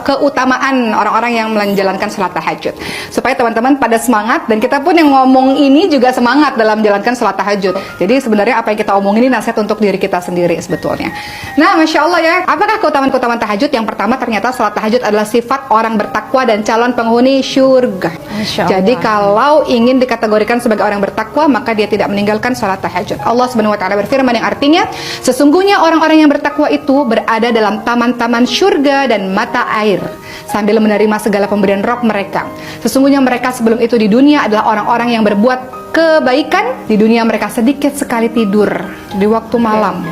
keutamaan orang-orang yang menjalankan sholat tahajud, supaya teman-teman pada semangat, dan kita pun yang ngomong ini juga semangat dalam menjalankan sholat tahajud. Jadi sebenarnya apa yang kita omongin ini nasihat untuk diri kita sendiri sebetulnya. Nah, Masya Allah ya, apakah keutamaan-keutamaan tahajud? Yang pertama, ternyata sholat tahajud adalah sifat orang bertakwa dan calon penghuni syurga. Jadi kalau ingin dikategorikan sebagai orang bertakwa, maka dia tidak meninggalkan sholat tahajud. Allah Subhanahu wa Ta'ala berfirman yang artinya, sesungguhnya orang-orang yang bertakwa itu berada dalam taman-taman syurga dan mata air, sambil menerima segala pemberian Rabb mereka. Sesungguhnya mereka sebelum itu di dunia adalah orang-orang yang berbuat kebaikan. Di dunia mereka sedikit sekali tidur di waktu malam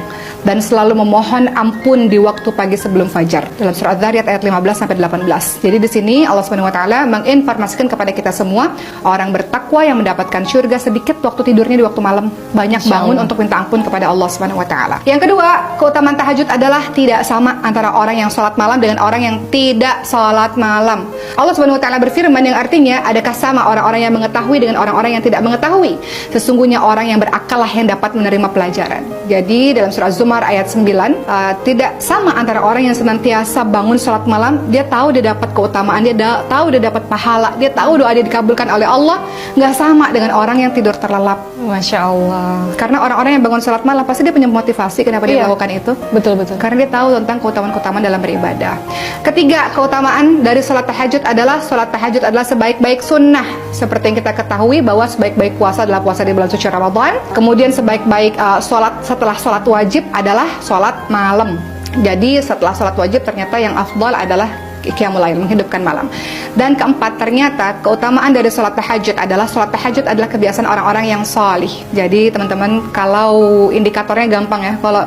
dan selalu memohon ampun di waktu pagi sebelum fajar. Dalam surah Az-Zariyat ayat 15 sampai 18. Jadi di sini Allah Subhanahu wa Ta'ala menginformasikan kepada kita semua, orang bertakwa yang mendapatkan syurga sedikit waktu tidurnya di waktu malam, banyak bangun untuk minta ampun kepada Allah Subhanahu wa Ta'ala. Yang kedua, keutamaan tahajud adalah tidak sama antara orang yang sholat malam dengan orang yang tidak sholat malam. Allah Subhanahu wa Ta'ala berfirman yang artinya, adakah sama orang-orang yang mengetahui dengan orang-orang yang tidak mengetahui? Sesungguhnya orang yang berakal lah yang dapat menerima pelajaran. Jadi dalam surah Az-Zumar ayat 9, tidak sama antara orang yang senantiasa bangun sholat malam, dia tahu dia dapat keutamaan, dia tahu dia dapat pahala, dia tahu doa dia dikabulkan oleh Allah, nggak sama dengan orang yang tidur terlelap. Masya Allah. Karena orang-orang yang bangun sholat malam pasti dia punya motivasi kenapa dia melakukan itu. Betul-betul. Karena dia tahu tentang keutamaan-keutamaan dalam beribadah. Ketiga, keutamaan dari sholat tahajud adalah sebaik-baik sunnah. Seperti yang kita ketahui bahwa sebaik-baik puasa adalah puasa di bulan suci Ramadan. Kemudian sebaik-baik sholat setelah sholat wajib adalah sholat malam. Jadi setelah sholat wajib ternyata yang afdal adalah qiyamul lail, menghidupkan malam. Dan keempat, ternyata keutamaan dari sholat tahajud adalah kebiasaan orang-orang yang salih. Jadi teman-teman, kalau indikatornya gampang ya, kalau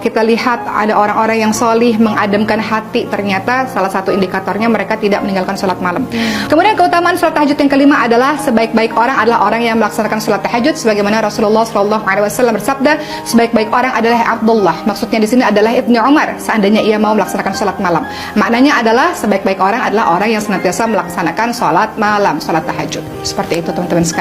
kita lihat ada orang-orang yang salih mengademkan hati, ternyata salah satu indikatornya mereka tidak meninggalkan sholat malam. Kemudian keutamaan sholat tahajud yang kelima adalah sebaik-baik orang adalah orang yang melaksanakan sholat tahajud, sebagaimana Rasulullah SAW bersabda, sebaik-baik orang adalah Abdullah. Maksudnya di sini adalah Ibnu Umar, seandainya ia mau melaksanakan sholat malam. Maknanya adalah sebaik-baik orang adalah orang yang senantiasa melaksanakan sholat malam, sholat tahajud. Seperti itu teman-teman sekalian.